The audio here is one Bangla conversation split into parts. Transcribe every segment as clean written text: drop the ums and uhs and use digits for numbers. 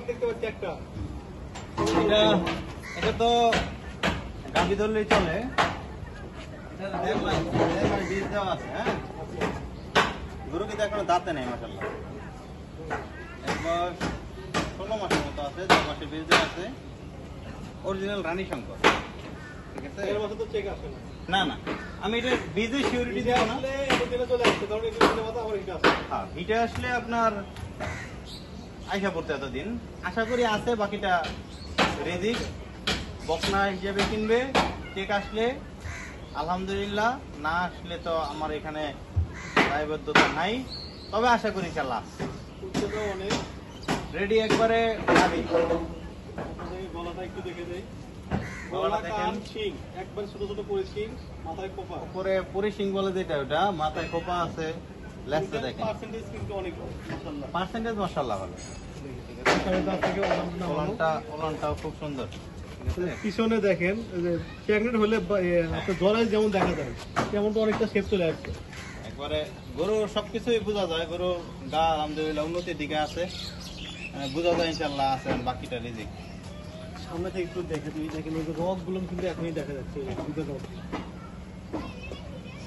দেখতে পাচ্ছি একটা। এটা তো গাভী ধরলেই চলে। বীজ দেওয়া আছে, হ্যাঁ। গরু কিন্তু এখনো দাঁতে নেই মাশাআল্লাহ। একবার 16 মাসের মতো আছে, 2 মাসের বীজ দেওয়া আছে। অরিজিনাল রানী শঙ্কর, ঠিক আছে। এর মাথা তো চেক আসে না। না না, আমি এটা বীজের সিউরিটি দেব না। আসলে এটা দিলে চলে আসছে, কারণ এটা দিলে মাথা আমার এটা আছে। হ্যাঁ, এটা আসলে আপনার আশা করতে এতদিন আশা করি আছে, বাকিটা রেজিক বকনা হিসেবে কিনবে। চেক আসলে আলহামদুলিল্লাহ, না আসলে তো আমার এখানে দায়বদ্ধতা নাই, তবে আশা করি ইনশাআল্লাহ উচ্চতাও অনেক। রেডি একবারে ভাবি। আপনাদের গলাটা একটু দেখে দেই। গলাটা গলা, দেখেন। কান, শিং একবার ছোট ছোট করে শিং, মাথায় কোপা। উপরে পুরি সিং বলে যেটা, ওটা মাথায় খোপা আছে, লেজটা দেখেন। পার্সেন্টেজ কিন্তু অনেক মাশাআল্লাহ। পার্সেন্টেজ মাশাআল্লাহ ভালো। সাড়ে 10 থেকে ওলানটাও খুব সুন্দর, ঠিক আছে। পিছনে দেখেন যে প্রেগনেন্ট হলে আপনার জরায় যেমন দেখা যায় তেমনটা অনেকটা শেপ চলে আসছে। একবারে গরুর সবকিছুই বোঝা যায়, গরুর গা আলহামদুলিল্লাহ উন্নতির দিকে আছে, বোঝা যায় ইনশাআল্লাহ আছে, বাকিটা রিজিক। সামনে থেকে একটু দেখে দিই, দেখেন ওই রক গুলো কিন্তু এখনই দেখা যাচ্ছে।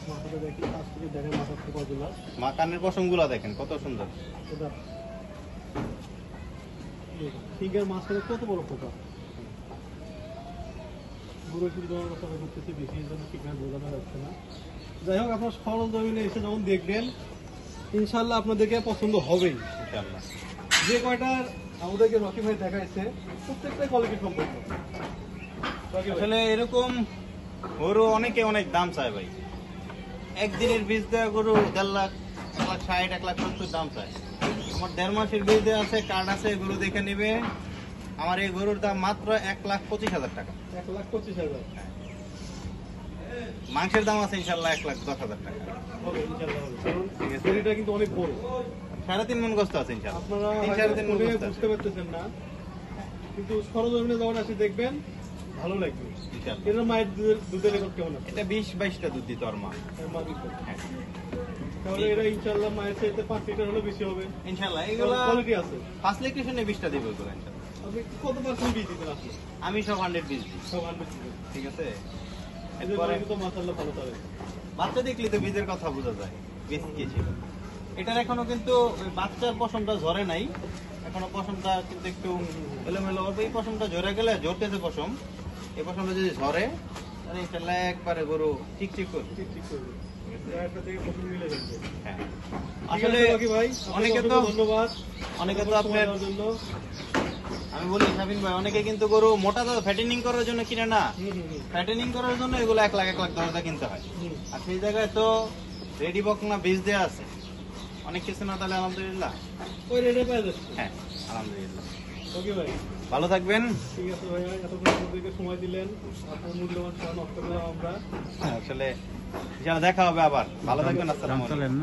মাথাটা দেখি, কাছ থেকে দেখেন মাথার খোপাগুলো। মা কানের পশমগুলো দেখেন কত সুন্দর। ওটা ফিঙ্গার মাঝখানে কত বড় খোপা। পুরো কিন্তু আমার কথা করতেছি বেশি, এই জন্য ঠিকঠাক বোঝানো যাচ্ছে না। যাই হোক, আপনার সরল জমিনে এসে যখন দেখবেন ইনশাল্লাহ আপনাদেরকে পছন্দ হবেই ইনশাআল্লাহ। যে কয়টার আমাদেরকে রকি ভাই দেখাইছে প্রত্যেকটা কোয়ালিটি সম্পন্ন। আসলে এরকম গরু অনেকে অনেক দাম চায় ভাই। একদিনের বীজ দেওয়া গরু 1.5 লাখ, 1,60,000, 1,70,000 দাম চায়। আমার 1.5 মাসের বীজ দেওয়া আছে, কার্ড আছে, গরু দেখে নিবে। আমার এই গরুর দাম মাত্র 1,25,000 টাকা। 1,25,000 মাংসের দাম আছে ইনশাল্লাহ 1,10,000 টাকা। হবে ইনশাল্লাহ হবে, কারণ ঠিক আছে। গরুটা কিন্তু অনেক বড়। 3.5 মণ গোস্ত আছে ইনশাল্লাহ। আপনারা 3-3.5 মণ গোস্ত আছে। বুঝতে পারতেছেন না, কিন্তু সরজমিনে যখন আসি দেখবেন ভালো লাগবে। ইনশাল্লাহ। এর মায়ের দুধের রেকর্ড কেমন আছে? এটা 20-22টা দুধ দিত আর মা। মা দিচ্ছে। হ্যাঁ। তাহলে এটা ইনশাল্লাহ মায়ের চাইতে 5 লিটার হলে বেশি হবে। ইনশাল্লাহ এগুলো কোয়ালিটি আছে। 5 লিটার 20টা দিব এগুলো ইনশাল্লাহ। আপনি কত পার্সেন্ট বীজ দিতেন আসলে? আমি সব 100 বীজ দিই, সব 100%। ঠিক আছে। এদের এরপরে কিন্তু মাশাআল্লাহ ভালো চলে। বাচ্চা দেখলে তো বীজের কথা বোঝা যায় বীজ কি ছিল। এটার এখনো কিন্তু ওই বাচ্চার পশমটা ঝরে নাই, এখনো পশমটা কিন্তু একটু এলোমেলো। এই পশমটা ঝরে গেলে, ঝরতেছে পশম, এই পশমটা যদি ঝরে তাহলে ইনশাল্লাহ একবারে গরু ঠিক করবে। ঠিক করবে। একটা থেকে পছন্দ মিলে যাবে। হ্যাঁ, আসলে আসলে কি ভাই, অনেকে অনেকে তো তো ধন্যবাদ। অনেকে তো আপনার জন্য আমি বলি শাবিন ভাই, অনেকে কিন্তু গরু মোটা তো ফ্যাটেনিং করার জন্য কিনে না, ফ্যাটেনিং করার জন্য এগুলো 1 লাখ 1,10,000 টাকা কিনতে হয়। আর সেই জায়গায় তো রেডি বকনা বীজ দেওয়া আছে, অনেক কিছু না। তাহলে আলহামদুলিল্লাহ, ওই রেটে পেয়ে যাচ্ছে। হ্যাঁ আলহামদুলিল্লাহ। ওকে ভাই, ভালো থাকবেন। ঠিক আছে ভাই, এতক্ষণ আমাদেরকে সময় দিলেন, আপনার মূল্যবান সময় নষ্ট করলাম আমরা। আসলে দেখা হবে আবার। ভালো থাকবেন। আসসালামু আলাইকুম।